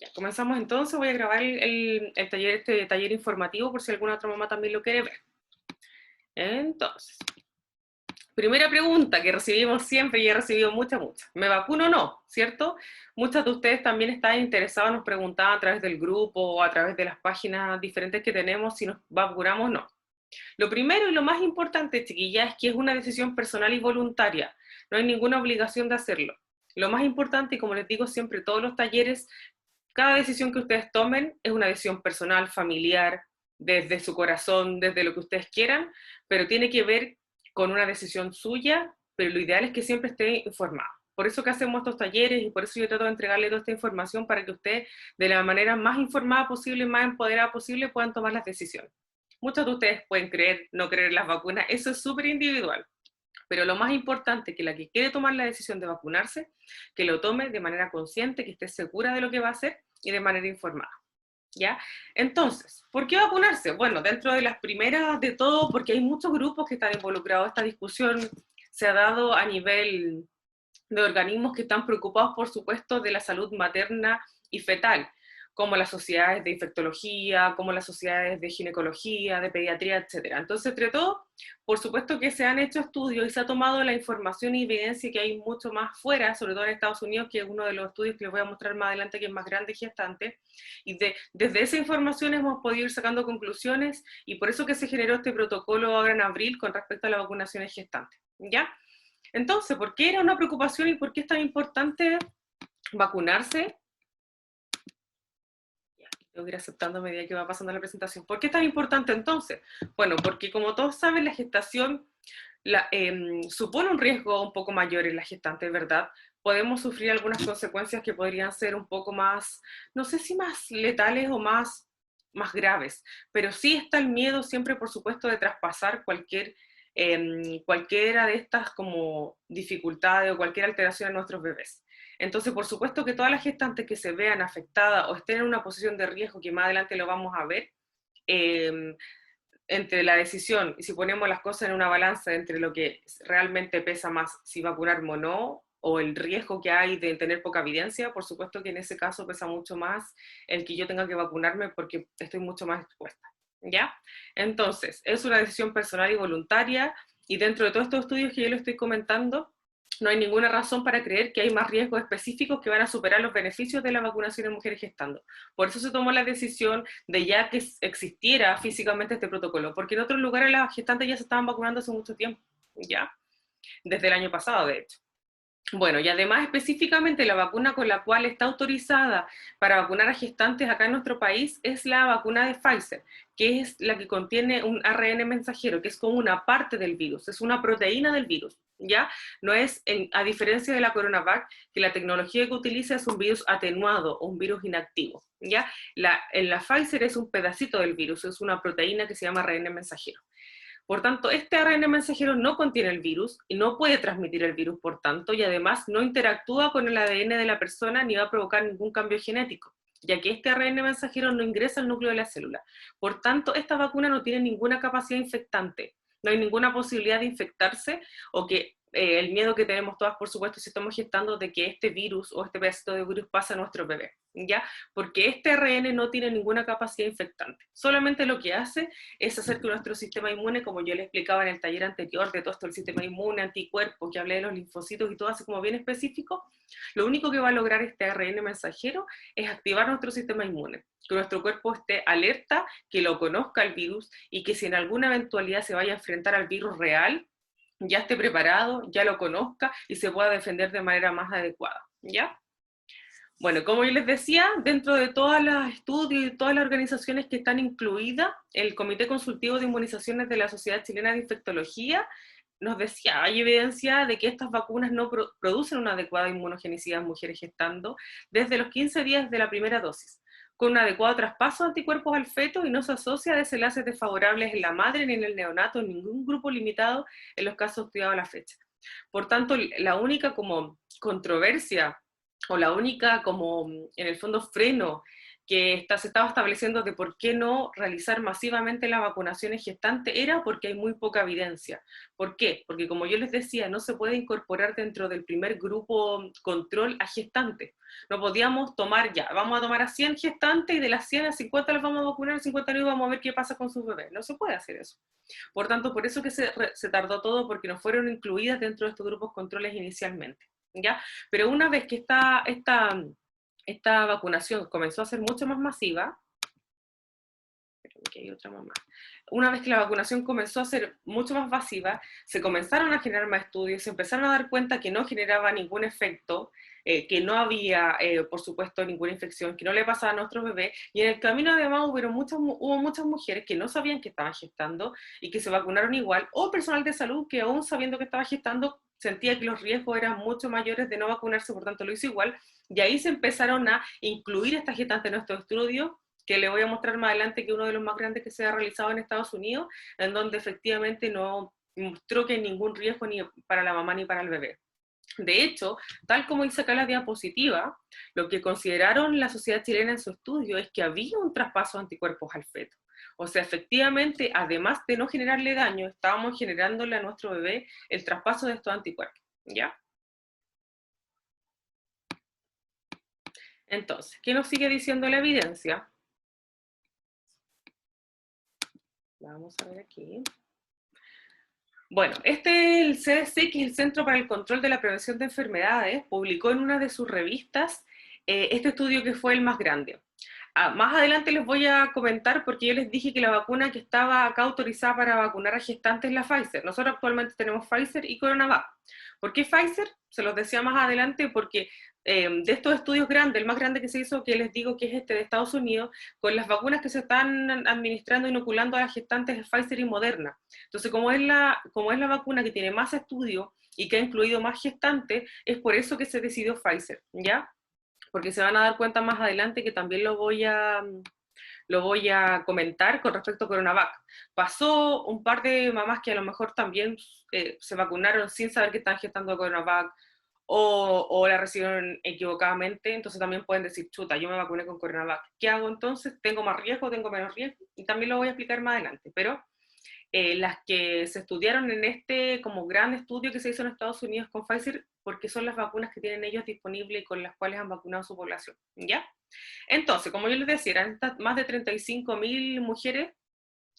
Ya, comenzamos entonces, voy a grabar el taller, este taller informativo por si alguna otra mamá también lo quiere ver. Entonces, primera pregunta que recibimos siempre y he recibido muchas. ¿Me vacuno o no? ¿Cierto? Muchas de ustedes también están interesadas, nos preguntaban a través del grupo o a través de las páginas diferentes que tenemos si nos vacunamos o no. Lo primero y lo más importante, chiquillas, es que es una decisión personal y voluntaria. No hay ninguna obligación de hacerlo. Lo más importante, y como les digo siempre, todos los talleres, cada decisión que ustedes tomen es una decisión personal, familiar, desde su corazón, desde lo que ustedes quieran, pero tiene que ver con una decisión suya, pero lo ideal es que siempre esté informado. Por eso que hacemos estos talleres y por eso yo trato de entregarle toda esta información para que ustedes, de la manera más informada posible y más empoderada posible, puedan tomar las decisiones. Muchos de ustedes pueden creer, no creer en las vacunas, eso es súper individual. Pero lo más importante es que la que quiere tomar la decisión de vacunarse, que lo tome de manera consciente, que esté segura de lo que va a hacer y de manera informada. ¿Ya? Entonces, ¿por qué vacunarse? Bueno, dentro de las primeras de todo, porque hay muchos grupos que están involucrados. Esta discusión se ha dado a nivel de organismos que están preocupados, por supuesto, de la salud materna y fetal, como las sociedades de infectología, como las sociedades de ginecología, de pediatría, etc. Entonces, entre todo, por supuesto que se han hecho estudios y se ha tomado la información y evidencia que hay mucho más fuera, sobre todo en Estados Unidos, que es uno de los estudios que les voy a mostrar más adelante, que es más grande y gestante, y desde esa información hemos podido ir sacando conclusiones, y por eso que se generó este protocolo ahora en abril con respecto a la vacunación gestante, ¿ya? Entonces, ¿por qué era una preocupación y por qué es tan importante vacunarse? Tengo que ir aceptando a medida que va pasando la presentación. ¿Por qué es tan importante entonces? Bueno, porque como todos saben, la gestación supone un riesgo un poco mayor en la gestante, ¿verdad? Podemos sufrir algunas consecuencias que podrían ser un poco más, no sé si más letales o más graves, pero sí está el miedo siempre, por supuesto, de traspasar cualquiera de estas como dificultades o cualquier alteración a nuestros bebés. Entonces, por supuesto que todas las gestantes que se vean afectadas o estén en una posición de riesgo, que más adelante lo vamos a ver, eh, entre la decisión, y si ponemos las cosas en una balanza entre lo que realmente pesa más, si vacunarme o no, o el riesgo que hay de tener poca evidencia, por supuesto que en ese caso pesa mucho más el que yo tenga que vacunarme porque estoy mucho más expuesta, ¿ya? Entonces, es una decisión personal y voluntaria, y dentro de todos estos estudios que yo le estoy comentando, no hay ninguna razón para creer que hay más riesgos específicos que van a superar los beneficios de la vacunación en mujeres gestando. Por eso se tomó la decisión de ya que existiera físicamente este protocolo, porque en otros lugares las gestantes ya se estaban vacunando hace mucho tiempo, ya, desde el año pasado, de hecho. Bueno, y además específicamente la vacuna con la cual está autorizada para vacunar a gestantes acá en nuestro país es la vacuna de Pfizer, que es la que contiene un ARN mensajero, que es como una parte del virus, es una proteína del virus, ¿ya? No es, a diferencia de la CoronaVac, que la tecnología que utiliza es un virus atenuado o un virus inactivo, ¿ya? En la Pfizer es un pedacito del virus, es una proteína que se llama ARN mensajero. Por tanto, este ARN mensajero no contiene el virus y no puede transmitir el virus, por tanto, y además no interactúa con el ADN de la persona ni va a provocar ningún cambio genético, ya que este ARN mensajero no ingresa al núcleo de la célula. Por tanto, esta vacuna no tiene ninguna capacidad infectante, no hay ninguna posibilidad de infectarse o que el miedo que tenemos todas, por supuesto, si estamos gestando de que este virus o este pedacito de virus pase a nuestro bebé, ¿ya? Porque este ARN no tiene ninguna capacidad infectante. Solamente lo que hace es hacer que nuestro sistema inmune, como yo le explicaba en el taller anterior de todo esto, el sistema inmune, anticuerpos, que hablé de los linfocitos y todo así como bien específico, lo único que va a lograr este ARN mensajero es activar nuestro sistema inmune, que nuestro cuerpo esté alerta, que lo conozca el virus y que si en alguna eventualidad se vaya a enfrentar al virus real, ya esté preparado, ya lo conozca y se pueda defender de manera más adecuada, ¿ya? Bueno, como yo les decía, dentro de todos los estudios y todas las organizaciones que están incluidas, el Comité Consultivo de Inmunizaciones de la Sociedad Chilena de Infectología nos decía, hay evidencia de que estas vacunas no producen una adecuada inmunogenicidad en mujeres gestando desde los 15 días de la primera dosis, con un adecuado traspaso de anticuerpos al feto y no se asocia a desenlaces desfavorables en la madre ni en el neonato en ningún grupo limitado en los casos estudiados a la fecha. Por tanto, la única como controversia o la única como, en el fondo, freno que se estaba estableciendo de por qué no realizar masivamente la vacunación en gestantes era porque hay muy poca evidencia. ¿Por qué? Porque como yo les decía, no se puede incorporar dentro del primer grupo control a gestantes. No podíamos tomar ya, vamos a tomar a 100 gestantes y de las 100 a 50 las vamos a vacunar, a 50 no, y vamos a ver qué pasa con sus bebés. No se puede hacer eso. Por tanto, por eso que se tardó todo, porque no fueron incluidas dentro de estos grupos controles inicialmente, ¿ya? Pero una vez que esta vacunación comenzó a ser mucho más masiva, aquí hay otra mamá. Una vez que la vacunación comenzó a ser mucho más masiva, se comenzaron a generar más estudios, se empezaron a dar cuenta que no generaba ningún efecto, que no había, por supuesto, ninguna infección, que no le pasaba a nuestros bebés, y en el camino además hubo muchas mujeres que no sabían que estaban gestando y que se vacunaron igual, o personal de salud que aún sabiendo que estaba gestando, sentía que los riesgos eran mucho mayores de no vacunarse, por tanto lo hizo igual, y ahí se empezaron a incluir estas gestantes en nuestros estudios, que le voy a mostrar más adelante, que uno de los más grandes que se ha realizado en Estados Unidos, en donde efectivamente no mostró que ningún riesgo ni para la mamá ni para el bebé. De hecho, tal como dice acá la diapositiva, lo que consideraron la sociedad chilena en su estudio es que había un traspaso de anticuerpos al feto. O sea, efectivamente, además de no generarle daño, estábamos generándole a nuestro bebé el traspaso de estos anticuerpos, ¿ya? Entonces, ¿qué nos sigue diciendo la evidencia? Vamos a ver aquí. Bueno, el CDC, que es el Centro para el Control de la Prevención de Enfermedades, publicó en una de sus revistas este estudio que fue el más grande. Más adelante les voy a comentar, porque yo les dije que la vacuna que estaba acá autorizada para vacunar a gestantes es la Pfizer. Nosotros actualmente tenemos Pfizer y CoronaVac. ¿Por qué Pfizer? Se los decía más adelante, porque de estos estudios grandes, el más grande que se hizo, que les digo que es este de Estados Unidos, con las vacunas que se están administrando, inoculando a las gestantes, es Pfizer y Moderna. Entonces, como es la vacuna que tiene más estudios y que ha incluido más gestantes, es por eso que se decidió Pfizer, ¿ya? Porque se van a dar cuenta más adelante que también lo voy a comentar con respecto a CoronaVac. Pasó un par de mamás que a lo mejor también se vacunaron sin saber que están gestando CoronaVac, o la recibieron equivocadamente, entonces también pueden decir, chuta, yo me vacuné con CoronaVac. ¿Qué hago entonces? ¿Tengo más riesgo? ¿Tengo menos riesgo? Y también lo voy a explicar más adelante, pero las que se estudiaron en este como gran estudio que se hizo en Estados Unidos con Pfizer, porque son las vacunas que tienen ellos disponibles y con las cuales han vacunado a su población, ¿ya? Entonces, como yo les decía, eran más de 35.000 mujeres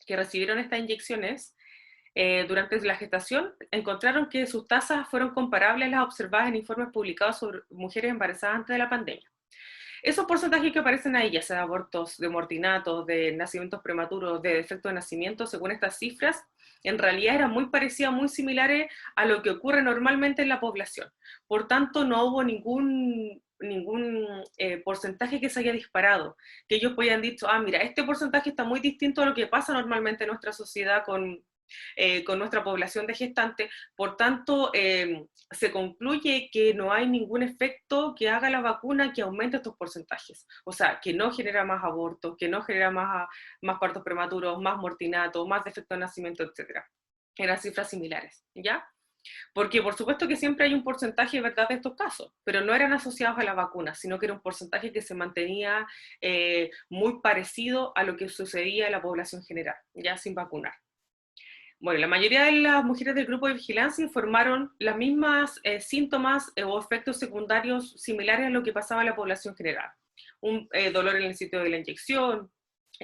que recibieron estas inyecciones durante la gestación, encontraron que sus tasas fueron comparables a las observadas en informes publicados sobre mujeres embarazadas antes de la pandemia. Esos porcentajes que aparecen ahí, ya sea de abortos, de mortinatos, de nacimientos prematuros, de defecto de nacimiento, según estas cifras, en realidad eran muy parecidas, muy similares a lo que ocurre normalmente en la población. Por tanto, no hubo ningún porcentaje que se haya disparado, que ellos hayan dicho, mira, este porcentaje está muy distinto a lo que pasa normalmente en nuestra sociedad con nuestra población de gestantes, por tanto, se concluye que no hay ningún efecto que haga la vacuna que aumente estos porcentajes, o sea, que no genera más abortos, que no genera más partos prematuros, más mortinato, más defecto de nacimiento, etc. Eran cifras similares, ¿ya? Porque por supuesto que siempre hay un porcentaje de verdad de estos casos, pero no eran asociados a la vacuna, sino que era un porcentaje que se mantenía muy parecido a lo que sucedía en la población general, ya sin vacunar. Bueno, la mayoría de las mujeres del grupo de vigilancia informaron las mismas síntomas o efectos secundarios similares a lo que pasaba en la población general. Un dolor en el sitio de la inyección,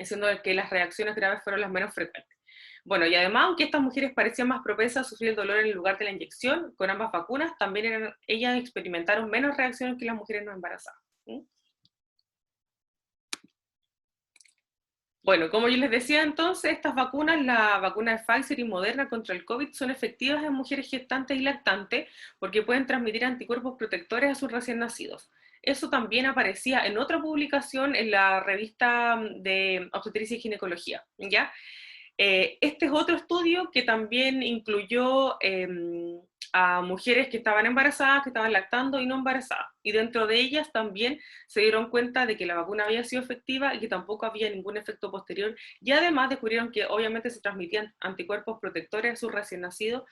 siendo que las reacciones graves fueron las menos frecuentes. Bueno, y además, aunque estas mujeres parecían más propensas a sufrir el dolor en el lugar de la inyección, con ambas vacunas, también ellas experimentaron menos reacciones que las mujeres no embarazadas. ¿Sí? Bueno, como yo les decía entonces, estas vacunas, la vacuna de Pfizer y Moderna contra el COVID, son efectivas en mujeres gestantes y lactantes porque pueden transmitir anticuerpos protectores a sus recién nacidos. Eso también aparecía en otra publicación en la revista de Obstetricia y Ginecología, ¿ya? Este es otro estudio que también incluyó a mujeres que estaban embarazadas, que estaban lactando y no embarazadas. Y dentro de ellas también se dieron cuenta de que la vacuna había sido efectiva y que tampoco había ningún efecto posterior. Y además descubrieron que obviamente se transmitían anticuerpos protectores a sus recién nacidos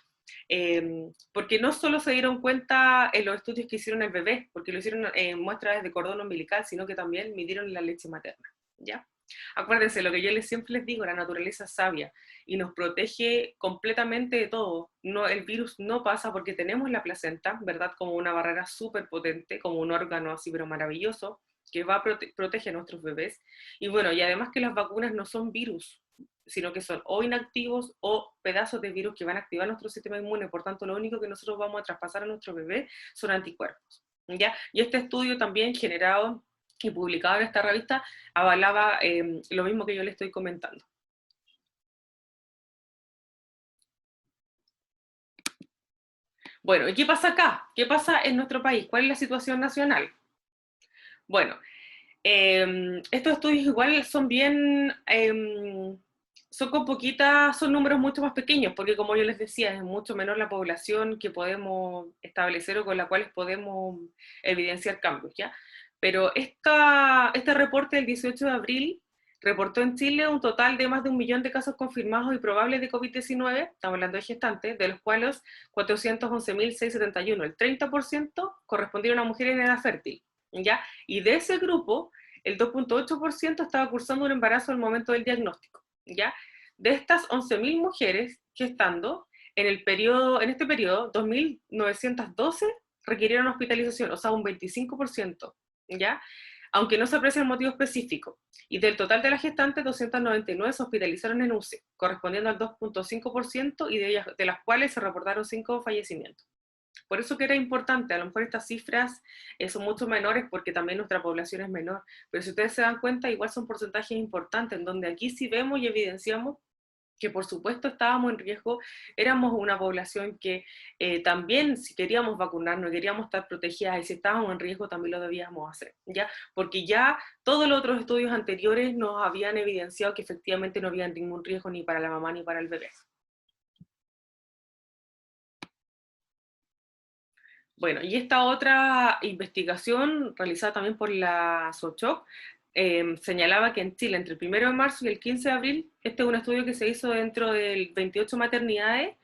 Porque no solo se dieron cuenta en los estudios que hicieron el bebé, porque lo hicieron en muestras de cordón umbilical, sino que también midieron la leche materna, ¿ya? Acuérdense, lo que yo siempre les digo, la naturaleza es sabia y nos protege completamente de todo. No, el virus no pasa porque tenemos la placenta, ¿verdad? Como una barrera súper potente, como un órgano así, pero maravilloso, que va a protege a nuestros bebés. Y bueno, y además que las vacunas no son virus, sino que son o inactivos o pedazos de virus que van a activar nuestro sistema inmune. Por tanto, lo único que nosotros vamos a traspasar a nuestro bebé son anticuerpos, ¿ya? Y este estudio también generado y publicado en esta revista avalaba lo mismo que yo le estoy comentando. Bueno, ¿y qué pasa acá? ¿Qué pasa en nuestro país? ¿Cuál es la situación nacional? Bueno, estos estudios igual son bien, son con poquitas, son números mucho más pequeños, porque como yo les decía, es mucho menor la población que podemos establecer o con la cual podemos evidenciar cambios, ¿ya? Pero este reporte del 18 de abril reportó en Chile un total de más de 1 millón de casos confirmados y probables de COVID-19, estamos hablando de gestantes, de los cuales 411.671, el 30% correspondieron a mujeres en edad fértil, ¿ya? Y de ese grupo, el 2,8% estaba cursando un embarazo al momento del diagnóstico, ¿ya? De estas 11.000 mujeres gestando, en este periodo, 2.912 requirieron hospitalización, o sea, un 25%, ¿ya? Aunque no se aprecia el motivo específico. Y del total de las gestantes, 299 se hospitalizaron en UCI, correspondiendo al 2,5%, y de las cuales se reportaron 5 fallecimientos. Por eso que era importante, a lo mejor estas cifras son mucho menores porque también nuestra población es menor, pero si ustedes se dan cuenta, igual son porcentajes importantes, en donde aquí sí vemos y evidenciamos que por supuesto estábamos en riesgo, éramos una población que también si queríamos vacunarnos, queríamos estar protegidas y si estábamos en riesgo también lo debíamos hacer, ¿ya? Porque ya todos los otros estudios anteriores nos habían evidenciado que efectivamente no había ningún riesgo ni para la mamá ni para el bebé. Bueno, y esta otra investigación realizada también por la SOCHOC señalaba que en Chile entre el 1 de marzo y el 15 de abril, este es un estudio que se hizo dentro de 28 maternidades,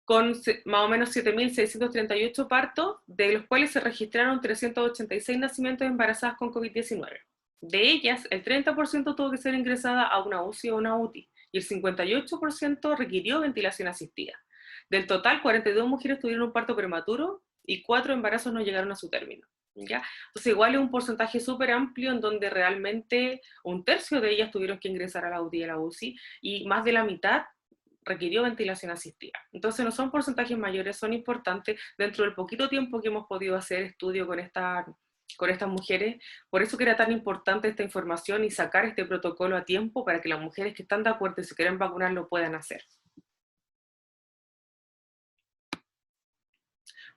con más o menos 7.638 partos, de los cuales se registraron 386 nacimientos embarazadas con COVID-19. De ellas, el 30% tuvo que ser ingresada a una UCI o una UTI, y el 58% requirió ventilación asistida. Del total, 42 mujeres tuvieron un parto prematuro y 4 embarazos no llegaron a su término, ¿ya? Entonces igual es un porcentaje súper amplio en donde realmente 1/3 de ellas tuvieron que ingresar a la UTI y a la UCI, y más de la mitad requirió ventilación asistida. Entonces no son porcentajes mayores, son importantes dentro del poquito tiempo que hemos podido hacer estudio con estas mujeres. Por eso que era tan importante esta información y sacar este protocolo a tiempo para que las mujeres que están de acuerdo y se quieren vacunar lo puedan hacer.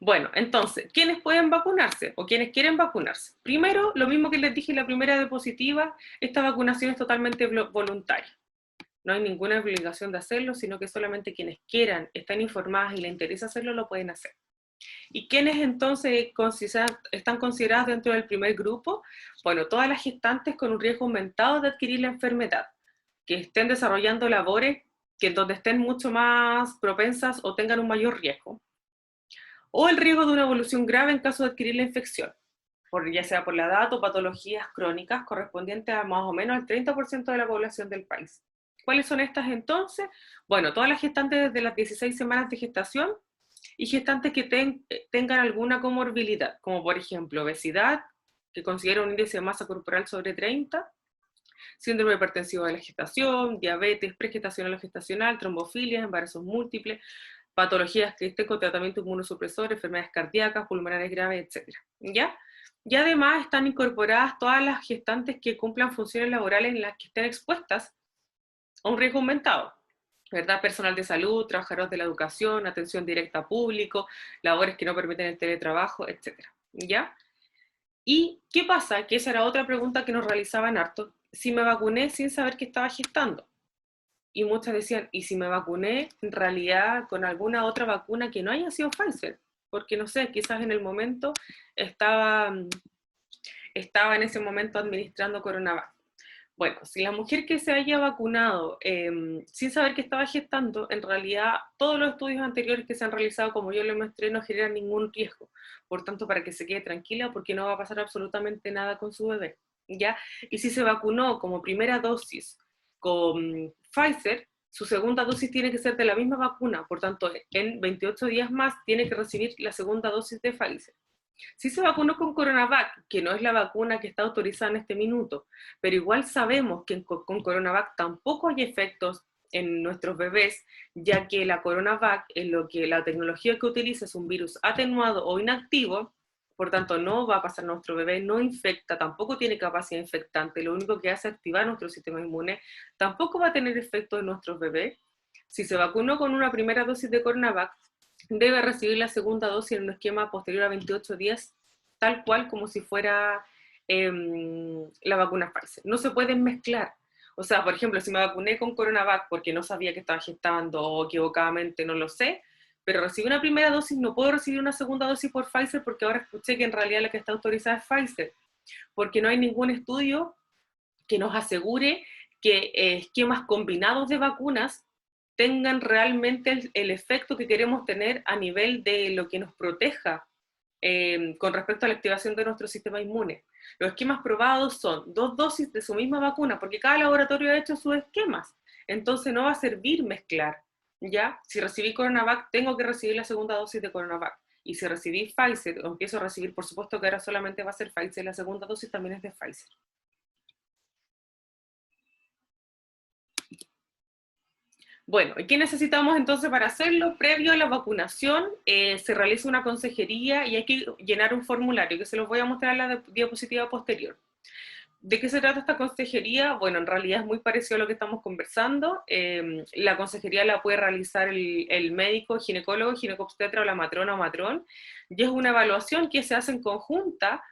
Bueno, entonces, ¿quiénes pueden vacunarse o quiénes quieren vacunarse? Primero, lo mismo que les dije en la primera diapositiva, esta vacunación es totalmente voluntaria. No hay ninguna obligación de hacerlo, sino que solamente quienes quieran, están informadas y les interesa hacerlo, lo pueden hacer. ¿Y quiénes entonces están consideradas dentro del primer grupo? Bueno, todas las gestantes con un riesgo aumentado de adquirir la enfermedad, que estén desarrollando labores que donde estén mucho más propensas o tengan un mayor riesgo, o el riesgo de una evolución grave en caso de adquirir la infección, ya sea por la edad o patologías crónicas correspondientes a más o menos el 30% de la población del país. ¿Cuáles son estas entonces? Bueno, todas las gestantes desde las 16 semanas de gestación y gestantes que tengan alguna comorbilidad, como por ejemplo obesidad, que considera un índice de masa corporal sobre 30, síndrome hipertensivo de la gestación, diabetes, pregestacional o gestacional, trombofilia, embarazos múltiples, patologías que estén con tratamiento inmunosupresor, enfermedades cardíacas, pulmonares graves, etc. ¿Ya? Y además están incorporadas todas las gestantes que cumplan funciones laborales en las que estén expuestas a un riesgo aumentado, ¿verdad? Personal de salud, trabajadores de la educación, atención directa a público, labores que no permiten el teletrabajo, etc. ¿Ya? ¿Y qué pasa? Que esa era otra pregunta que nos realizaban harto. Si me vacuné sin saber que estaba gestando. Y muchas decían, ¿y si me vacuné en realidad con alguna otra vacuna que no haya sido Pfizer? Porque no sé, quizás en el momento estaba en ese momento administrando CoronaVac. Bueno, si la mujer que se haya vacunado sin saber que estaba gestando, en realidad todos los estudios anteriores que se han realizado, como yo le mostré, no generan ningún riesgo. Por tanto, para que se quede tranquila, porque no va a pasar absolutamente nada con su bebé, ¿ya? Y si se vacunó como primera dosis con Pfizer, su segunda dosis tiene que ser de la misma vacuna, por tanto, en 28 días más tiene que recibir la segunda dosis de Pfizer. Sí se vacunó con Coronavac, que no es la vacuna que está autorizada en este minuto, pero igual sabemos que con Coronavac tampoco hay efectos en nuestros bebés, ya que la Coronavac, en lo que la tecnología que utiliza es un virus atenuado o inactivo, por tanto no va a pasar a nuestro bebé, no infecta, tampoco tiene capacidad infectante, lo único que hace es activar nuestro sistema inmune, tampoco va a tener efecto en nuestros bebés. Si se vacunó con una primera dosis de Coronavac, debe recibir la segunda dosis en un esquema posterior a 28 días, tal cual como si fuera la vacuna Pfizer. No se pueden mezclar. O sea, por ejemplo, si me vacuné con Coronavac porque no sabía que estaba gestando o equivocadamente, no lo sé, pero recibí una primera dosis, no puedo recibir una segunda dosis por Pfizer porque ahora escuché que en realidad la que está autorizada es Pfizer, porque no hay ningún estudio que nos asegure que esquemas combinados de vacunas tengan realmente el efecto que queremos tener a nivel de lo que nos proteja con respecto a la activación de nuestro sistema inmune. Los esquemas probados son 2 dosis de su misma vacuna, porque cada laboratorio ha hecho sus esquemas, entonces no va a servir mezclar, ¿ya? Si recibí Coronavac, tengo que recibir la segunda dosis de Coronavac, y si recibí Pfizer, o empiezo a recibir, por supuesto que ahora solamente va a ser Pfizer, la segunda dosis también es de Pfizer. Bueno, ¿y qué necesitamos entonces para hacerlo? Previo a la vacunación, se realiza una consejería y hay que llenar un formulario que se los voy a mostrar en la diapositiva posterior. ¿De qué se trata esta consejería? Bueno, en realidad es muy parecido a lo que estamos conversando. La consejería la puede realizar el médico, ginecólogo, ginecobstetra o la matrona o matrón, y es una evaluación que se hace en conjunta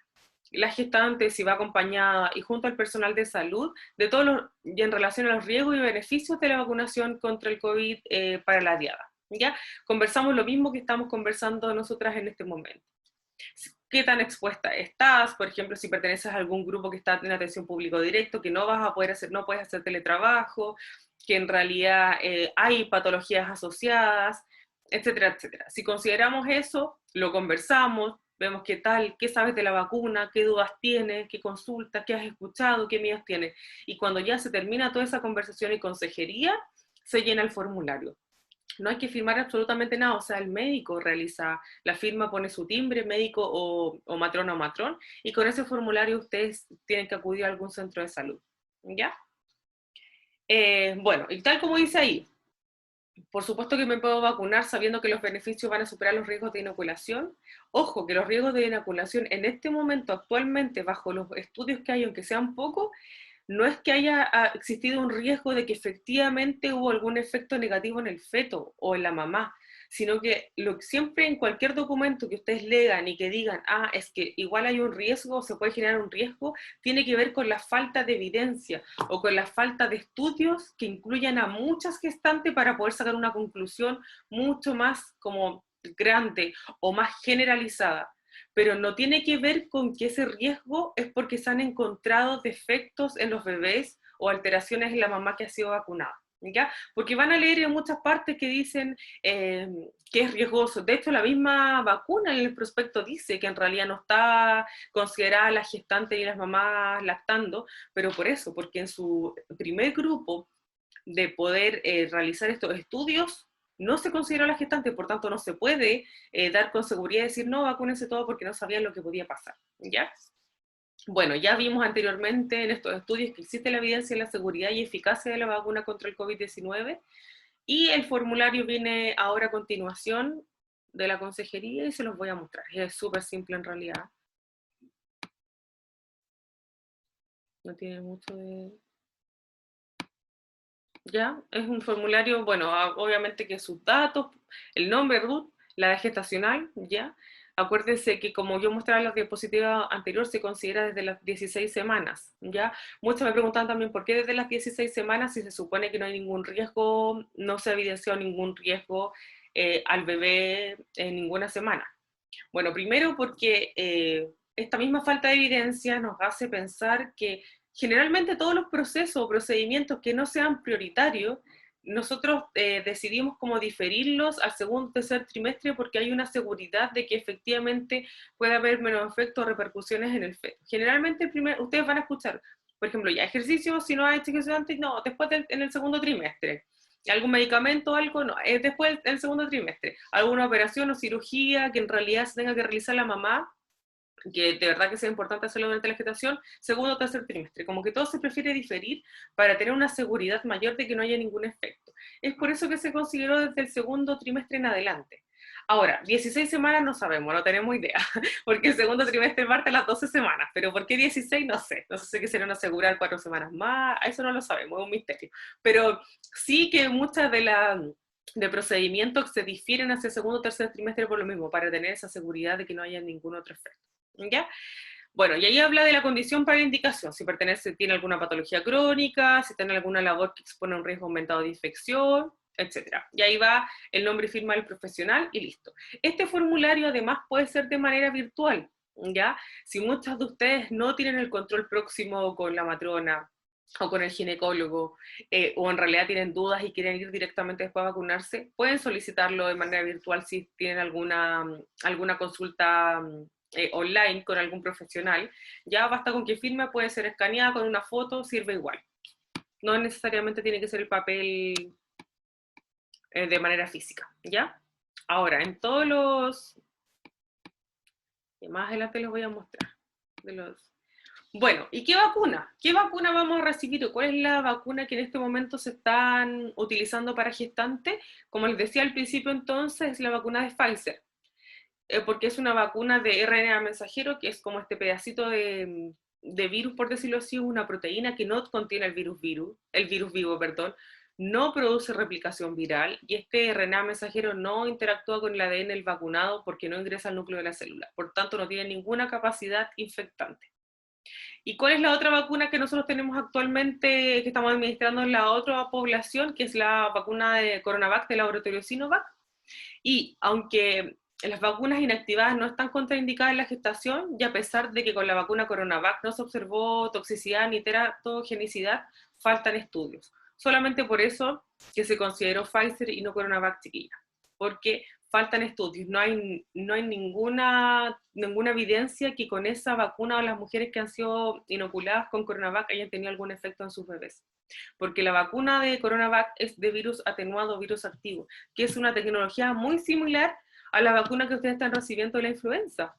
la gestante, si va acompañada y junto al personal de salud, de todos los, y en relación a los riesgos y beneficios de la vacunación contra el COVID para la diada. ¿Ya? Conversamos lo mismo que estamos conversando nosotras en este momento. ¿Qué tan expuesta estás? Por ejemplo, si perteneces a algún grupo que está en atención público directo, que no vas a poder hacer, no puedes hacer teletrabajo, que en realidad hay patologías asociadas, etcétera, etcétera. Si consideramos eso, lo conversamos, vemos qué tal, qué sabes de la vacuna, qué dudas tienes, qué consultas, qué has escuchado, qué miedos tienes. Y cuando ya se termina toda esa conversación y consejería, se llena el formulario. No hay que firmar absolutamente nada, o sea, el médico realiza la firma, pone su timbre, médico o matrona o matrón, y con ese formulario ustedes tienen que acudir a algún centro de salud, ¿ya? Bueno, y tal como dice ahí, por supuesto que me puedo vacunar sabiendo que los beneficios van a superar los riesgos de inoculación. Ojo, que los riesgos de inoculación en este momento, actualmente, bajo los estudios que hay, aunque sean pocos, no es que haya existido un riesgo de que efectivamente hubo algún efecto negativo en el feto o en la mamá, sino que siempre en cualquier documento que ustedes lean y que digan, ah, es que igual hay un riesgo, se puede generar un riesgo, tiene que ver con la falta de evidencia o con la falta de estudios que incluyan a muchas gestantes para poder sacar una conclusión mucho más como grande o más generalizada, pero no tiene que ver con que ese riesgo es porque se han encontrado defectos en los bebés o alteraciones en la mamá que ha sido vacunada. ¿Ya? Porque van a leer en muchas partes que dicen que es riesgoso. De hecho, la misma vacuna en el prospecto dice que en realidad no está considerada la gestante y las mamás lactando, pero por eso, porque en su primer grupo de poder realizar estos estudios, no se consideró la gestante, por tanto no se puede dar con seguridad y decir, no, vacúnense todo porque no sabían lo que podía pasar, ¿ya? Bueno, ya vimos anteriormente en estos estudios que existe la evidencia de la seguridad y eficacia de la vacuna contra el COVID-19 y el formulario viene ahora a continuación de la consejería y se los voy a mostrar. Es súper simple en realidad. No tiene mucho de... ¿Ya? Es un formulario, bueno, obviamente que sus datos, el nombre root, la edad gestacional, ¿ya? Acuérdense que como yo mostraba en la diapositiva anterior, se considera desde las 16 semanas, ¿ya? Muchos me preguntan también por qué desde las 16 semanas si se supone que no hay ningún riesgo, no se ha evidenciado ningún riesgo al bebé en ninguna semana. Bueno, primero porque esta misma falta de evidencia nos hace pensar que generalmente todos los procesos o procedimientos que no sean prioritarios, nosotros decidimos cómo diferirlos al segundo o tercer trimestre porque hay una seguridad de que efectivamente puede haber menos efectos o repercusiones en el feto. Generalmente ustedes van a escuchar, por ejemplo, ya ejercicio, si no hay ejercicio antes, no, después en el segundo trimestre. ¿Algún medicamento o algo? No, es después del segundo trimestre. ¿Alguna operación o cirugía que en realidad se tenga que realizar la mamá? Que de verdad que sea importante hacerlo durante la gestación, segundo o tercer trimestre. Como que todo se prefiere diferir para tener una seguridad mayor de que no haya ningún efecto. Es por eso que se consideró desde el segundo trimestre en adelante. Ahora, 16 semanas no sabemos, no tenemos idea, porque el segundo trimestre parte a las 12 semanas, pero ¿por qué 16? No sé, no sé qué serán asegurar 4 semanas más, eso no lo sabemos, es un misterio. Pero sí que muchas de procedimientos se difieren hacia el segundo o tercer trimestre por lo mismo, para tener esa seguridad de que no haya ningún otro efecto. ¿Ya? Bueno, y ahí habla de la condición para indicación, si tiene alguna patología crónica, si tiene alguna labor que expone a un riesgo aumentado de infección, etcétera. Y ahí va el nombre y firma del profesional y listo. Este formulario además puede ser de manera virtual, ¿ya? Si muchos de ustedes no tienen el control próximo con la matrona o con el ginecólogo, o en realidad tienen dudas y quieren ir directamente después a vacunarse, pueden solicitarlo de manera virtual si tienen alguna consulta online con algún profesional. Ya basta con que firme, puede ser escaneada con una foto, sirve igual. No necesariamente tiene que ser el papel de manera física, ¿ya? Ahora, en todos los... Más adelante les voy a mostrar. Bueno, ¿y qué vacuna? ¿Qué vacuna vamos a recibir? ¿Cuál es la vacuna que en este momento se están utilizando para gestantes? Como les decía al principio entonces, es la vacuna de Pfizer. Porque es una vacuna de RNA mensajero, que es como este pedacito de virus, por decirlo así, una proteína que no contiene el virus vivo, perdón, no produce replicación viral, y este RNA mensajero no interactúa con el ADN del vacunado porque no ingresa al núcleo de la célula, por tanto no tiene ninguna capacidad infectante. ¿Y cuál es la otra vacuna que nosotros tenemos actualmente, que estamos administrando en la otra población, que es la vacuna de Coronavac de laboratorio Sinovac? Y aunque las vacunas inactivadas no están contraindicadas en la gestación, y a pesar de que con la vacuna Coronavac no se observó toxicidad ni teratogenicidad, faltan estudios. Solamente por eso que se consideró Pfizer y no Coronavac, chiquilla, porque faltan estudios, no hay ninguna evidencia que con esa vacuna o las mujeres que han sido inoculadas con Coronavac hayan tenido algún efecto en sus bebés. Porque la vacuna de Coronavac es de virus atenuado, virus activo, que es una tecnología muy similar a la vacuna que ustedes están recibiendo de la influenza,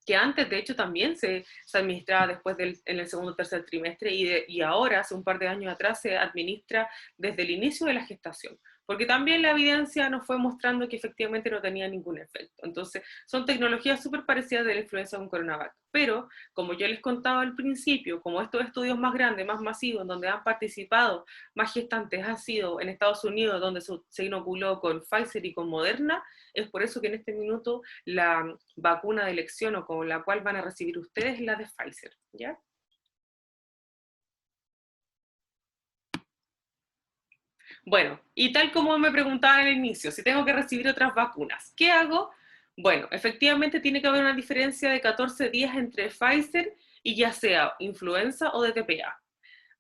que antes de hecho también se administraba después en el segundo o tercer trimestre, y ahora, hace un par de años atrás, se administra desde el inicio de la gestación, porque también la evidencia nos fue mostrando que efectivamente no tenía ningún efecto. Entonces, son tecnologías súper parecidas de la influenza con Coronavac, pero como yo les contaba al principio, como estos estudios más grandes, más masivos, donde han participado más gestantes, ha sido en Estados Unidos, donde se inoculó con Pfizer y con Moderna, es por eso que en este minuto la vacuna de elección o con la cual van a recibir ustedes es la de Pfizer, ¿ya? Bueno, y tal como me preguntaban al inicio, si tengo que recibir otras vacunas, ¿qué hago? Bueno, efectivamente tiene que haber una diferencia de 14 días entre Pfizer y ya sea influenza o DTPA.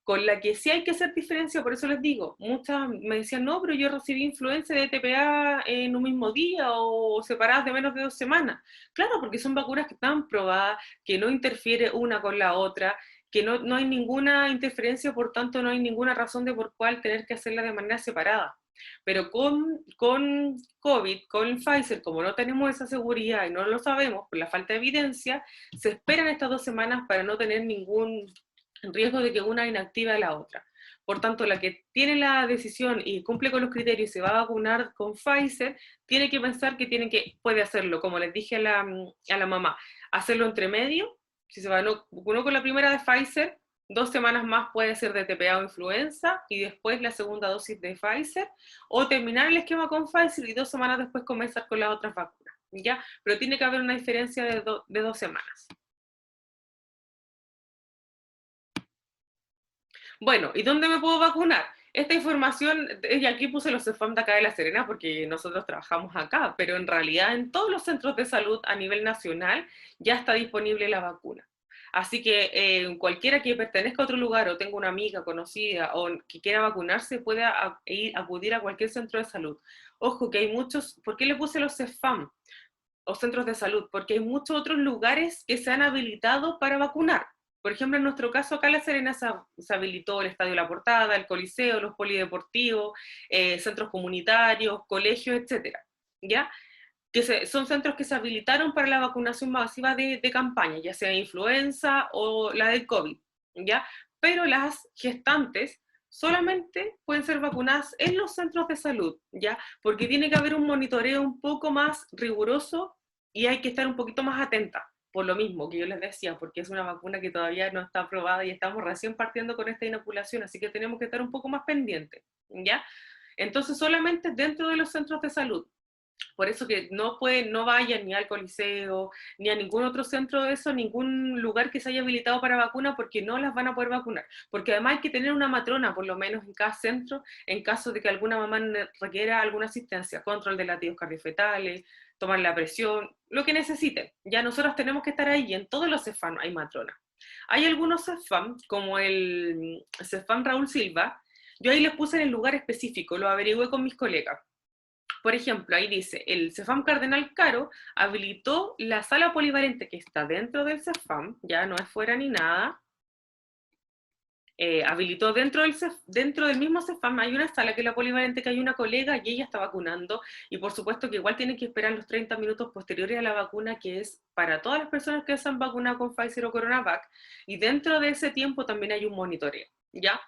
Con la que sí hay que hacer diferencia, por eso les digo, muchas me decían, no, pero yo recibí influenza de DTPA en un mismo día o separadas de menos de 2 semanas. Claro, porque son vacunas que están probadas, que no interfiere una con la otra, que no hay ninguna interferencia, por tanto no hay ninguna razón de por cuál tener que hacerla de manera separada. Pero con COVID, con Pfizer, como no tenemos esa seguridad y no lo sabemos por la falta de evidencia, se esperan estas 2 semanas para no tener ningún riesgo de que una inactive a la otra. Por tanto, la que tiene la decisión y cumple con los criterios y se va a vacunar con Pfizer, tiene que pensar que puede hacerlo, como les dije a la mamá, hacerlo entre medio. Si se vacunó con la primera de Pfizer, 2 semanas más puede ser de TPA o influenza, y después la segunda dosis de Pfizer, o terminar el esquema con Pfizer y 2 semanas después comenzar con las otras vacunas, ¿ya? Pero tiene que haber una diferencia de 2 semanas. Bueno, ¿y dónde me puedo vacunar? Esta información, y aquí puse los CEFAM de acá de La Serena porque nosotros trabajamos acá, pero en realidad en todos los centros de salud a nivel nacional ya está disponible la vacuna. Así que cualquiera que pertenezca a otro lugar o tenga una amiga conocida o que quiera vacunarse puede acudir a cualquier centro de salud. Ojo que hay muchos, ¿por qué le puse los CEFAM o centros de salud? Porque hay muchos otros lugares que se han habilitado para vacunar. Por ejemplo, en nuestro caso, acá en La Serena se habilitó el Estadio La Portada, el Coliseo, los polideportivos, centros comunitarios, colegios, etcétera, ¿ya? Son centros que se habilitaron para la vacunación masiva de campaña, ya sea influenza o la del COVID, ¿ya? Pero las gestantes solamente pueden ser vacunadas en los centros de salud, ¿ya? Porque tiene que haber un monitoreo un poco más riguroso y hay que estar un poquito más atenta, por lo mismo que yo les decía, porque es una vacuna que todavía no está aprobada y estamos recién partiendo con esta inoculación, así que tenemos que estar un poco más pendientes, ¿ya? Entonces solamente dentro de los centros de salud. Por eso que no vayan ni al Coliseo, ni a ningún otro centro de eso, ningún lugar que se haya habilitado para vacuna, porque no las van a poder vacunar. Porque además hay que tener una matrona, por lo menos en cada centro, en caso de que alguna mamá requiera alguna asistencia, control de latidos cardiofetales, tomar la presión, lo que necesiten. Ya nosotros tenemos que estar ahí y en todos los CEFAM hay matrona. Hay algunos CEFAM, como el CEFAM Raúl Silva, yo ahí les puse en el lugar específico, lo averigüé con mis colegas. Por ejemplo, ahí dice, el CEFAM Cardenal Caro habilitó la sala polivalente que está dentro del CEFAM, ya no es fuera ni nada, habilitó dentro del mismo CEFAM, hay una sala que es la polivalente, que hay una colega y ella está vacunando, y por supuesto que igual tienen que esperar los 30 minutos posteriores a la vacuna, que es para todas las personas que se han vacunado con Pfizer o CoronaVac, y dentro de ese tiempo también hay un monitoreo, ¿ya?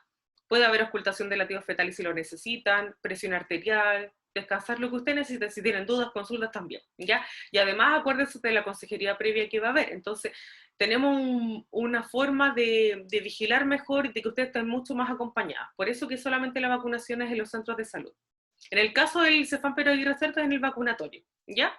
Puede haber ocultación de latidos fetales si lo necesitan, presión arterial, descansar lo que usted necesite, si tienen dudas, consultas también, ¿ya? Y además acuérdense de la consejería previa que va a haber, entonces tenemos una forma de vigilar mejor y de que ustedes estén mucho más acompañadas. Por eso que solamente la vacunación es en los centros de salud. En el caso del CEFAM Pero Aguirre Cerda es en el vacunatorio, ¿ya?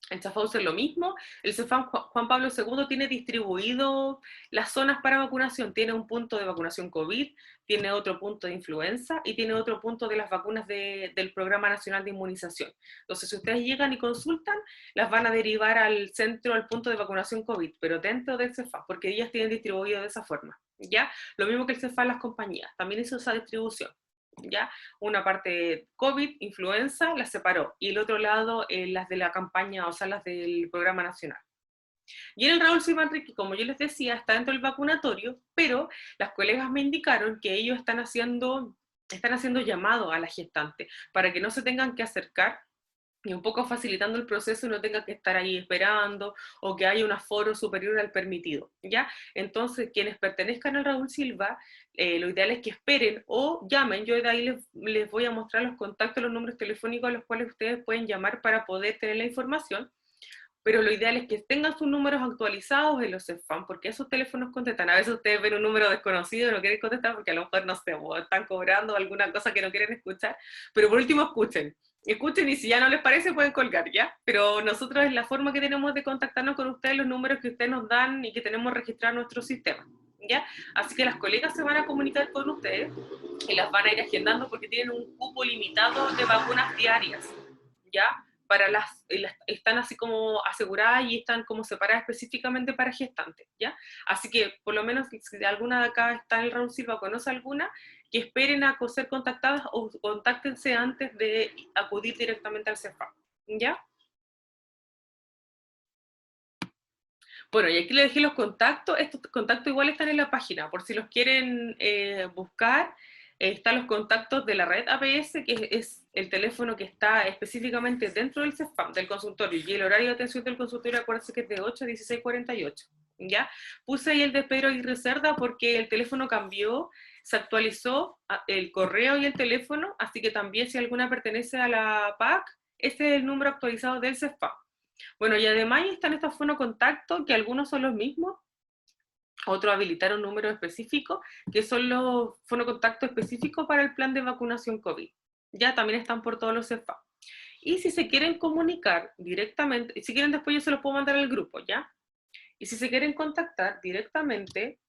En Schaffhausen es lo mismo, el CEFAM Juan Pablo II tiene distribuido las zonas para vacunación, tiene un punto de vacunación COVID, tiene otro punto de influenza y tiene otro punto de las vacunas del Programa Nacional de Inmunización. Entonces, si ustedes llegan y consultan, las van a derivar al centro, al punto de vacunación COVID, pero dentro del CEFAM, porque ellas tienen distribuido de esa forma, ¿ya? Lo mismo que el CEFAM las compañías, también hizo esa distribución. ¿Ya? Una parte COVID, influenza, las separó, y el otro lado las de la campaña, o sea, las del programa nacional. Y en el Raúl Silva Enrique, como yo les decía, está dentro del vacunatorio, pero las colegas me indicaron que ellos están haciendo llamado a la gestante para que no se tengan que acercar y un poco facilitando el proceso y no tenga que estar ahí esperando o que haya un aforo superior al permitido, ¿ya? Entonces, quienes pertenezcan al Raúl Silva, lo ideal es que esperen o llamen. Yo de ahí les voy a mostrar los contactos, los números telefónicos a los cuales ustedes pueden llamar para poder tener la información, pero lo ideal es que tengan sus números actualizados en los CEFAM, porque esos teléfonos contestan. A veces ustedes ven un número desconocido y no quieren contestar porque a lo mejor, no sé, están cobrando alguna cosa que no quieren escuchar, pero por último escuchen y si ya no les parece pueden colgar, ¿ya? Pero nosotros es la forma que tenemos de contactarnos con ustedes, los números que ustedes nos dan y que tenemos registrados en nuestro sistema, ¿ya? Así que las colegas se van a comunicar con ustedes y las van a ir agendando porque tienen un cupo limitado de vacunas diarias, ¿ya? Están así como aseguradas y están como separadas específicamente para gestantes, ¿ya? Así que por lo menos si alguna de acá está en el Raúl Silva o conoce alguna, que esperen a ser contactadas o contáctense antes de acudir directamente al CEFAM, ¿ya? Bueno, y aquí les dejé los contactos. Estos contactos igual están en la página, por si los quieren buscar. Están los contactos de la red APS, que es el teléfono que está específicamente dentro del CEFAM, del consultorio, y el horario de atención del consultorio, acuérdense que es de 8 a 16:48, ¿ya? Puse ahí el de Pedro Aguirre Cerda porque el teléfono cambió, se actualizó el correo y el teléfono, así que también si alguna pertenece a la PAC, este es el número actualizado del CEFAM. Bueno, y además están estos fonocontactos, que algunos son los mismos, otros habilitaron números específicos, que son los fonocontactos específicos para el plan de vacunación COVID. Ya también están por todos los CEFA. Y si se quieren comunicar directamente, si quieren después yo se los puedo mandar al grupo, ¿ya? Y si se quieren contactar directamente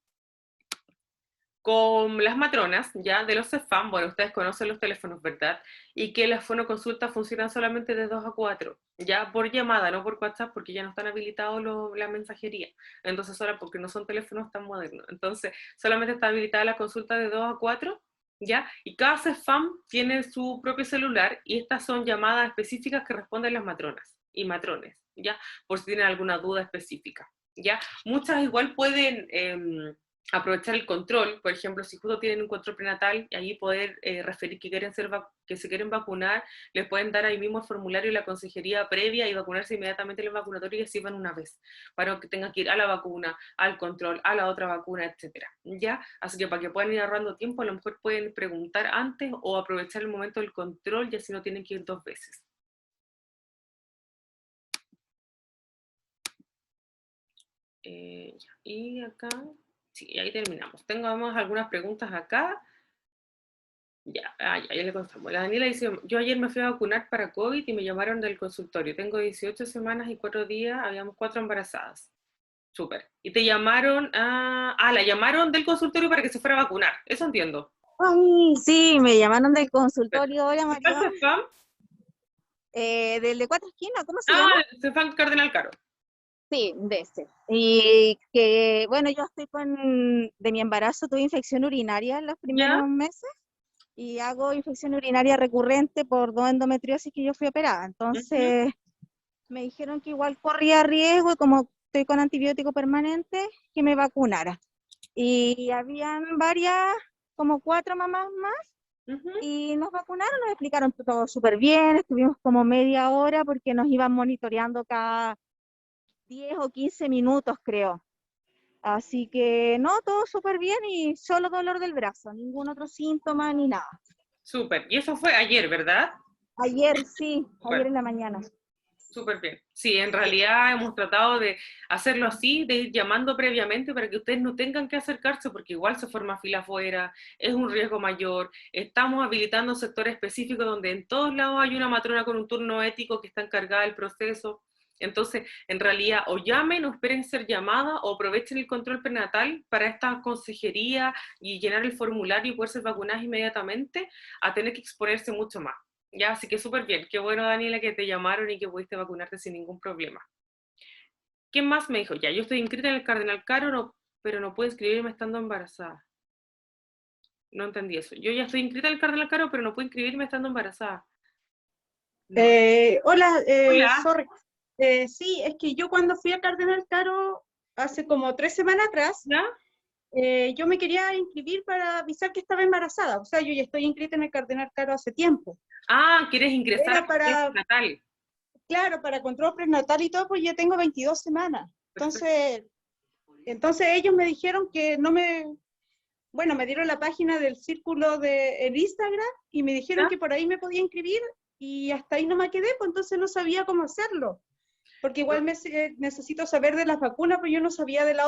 con las matronas, ya, de los CEFAM. Bueno, ustedes conocen los teléfonos, ¿verdad? Y que las fonoconsultas funcionan solamente de 2 a 4, ya, por llamada, no por WhatsApp, porque ya no están habilitados la mensajería. Entonces, solo porque no son teléfonos tan modernos. Entonces, solamente está habilitada la consulta de 2 a 4, ¿ya? Y cada CEFAM tiene su propio celular y estas son llamadas específicas que responden las matronas y matrones, ¿ya? Por si tienen alguna duda específica, ¿ya? Muchas igual pueden aprovechar el control, por ejemplo, si justo tienen un control prenatal y ahí poder referir que, que se quieren vacunar, les pueden dar ahí mismo el formulario y la consejería previa y vacunarse inmediatamente en el vacunatorio y así van una vez, para que tengan que ir a la vacuna, al control, a la otra vacuna, etcétera, ¿ya? Así que para que puedan ir ahorrando tiempo, a lo mejor pueden preguntar antes o aprovechar el momento del control y así no tienen que ir 2 veces. Y acá, sí, ahí terminamos. Tengamos algunas preguntas acá. Ya, ya le contamos. La Daniela dice, yo ayer me fui a vacunar para COVID y me llamaron del consultorio. Tengo 18 semanas y 4 días, habíamos 4 embarazadas. Súper. Y te llamaron la llamaron del consultorio para que se fuera a vacunar. Eso entiendo. Ay, sí, me llamaron del Súper. consultorio. Hola, ¿Y cuál María. CEFAM? Del de Cuatro Esquinas, ¿cómo se llama? CEFAM Cardenal Caro. Sí, de ese. Y que, bueno, yo estoy de mi embarazo, tuve infección urinaria en los ¿Ya? primeros meses y hago infección urinaria recurrente por 2 endometriosis que yo fui operada. Ujú. Entonces, me dijeron que igual corría riesgo y como estoy con antibiótico permanente, que me vacunara. Y habían varias, como 4 mamás más, Ujú. y nos vacunaron, nos explicaron todo súper bien, estuvimos como media hora porque nos iban monitoreando cada 10 o 15 minutos, creo. Así que no, todo súper bien y solo dolor del brazo, ningún otro síntoma ni nada. Súper. Y eso fue ayer, ¿verdad? Ayer sí, ayer Súper. en la mañana. Súper bien. Sí, en Sí. realidad hemos tratado de hacerlo así, de ir llamando previamente para que ustedes no tengan que acercarse, porque igual se forma fila afuera, es un riesgo mayor. Estamos habilitando sectores específicos donde en todos lados hay una matrona con un turno ético que está encargada del proceso. Entonces, en realidad, o llamen o esperen ser llamadas o aprovechen el control prenatal para esta consejería y llenar el formulario y poder ser vacunadas inmediatamente a tener que exponerse mucho más. Ya, así que súper bien. Qué bueno, Daniela, que te llamaron y que pudiste vacunarte sin ningún problema. ¿Quién más me dijo? Ya, yo estoy inscrita en el Cardenal Caro, pero no puedo inscribirme estando embarazada. No entendí eso. Yo ya estoy inscrita en el Cardenal Caro, pero no puedo inscribirme estando embarazada. No. Hola, Hola. sorry. Sí, es que yo cuando fui a Cardenal Caro hace como 3 semanas atrás, ¿Ya? yo me quería inscribir para avisar que estaba embarazada. O sea, yo ya estoy inscrita en el Cardenal Caro hace tiempo. ¿Quieres ingresar Era a control para, prenatal? claro, para control prenatal y todo, pues ya tengo 22 semanas. Perfecto. Entonces ellos me dijeron que no me, bueno, me dieron la página del círculo de el Instagram y me dijeron ¿Ya? que por ahí me podía inscribir y hasta ahí no me quedé, pues entonces no sabía cómo hacerlo. Porque igual necesito saber de las vacunas, pero yo no sabía de la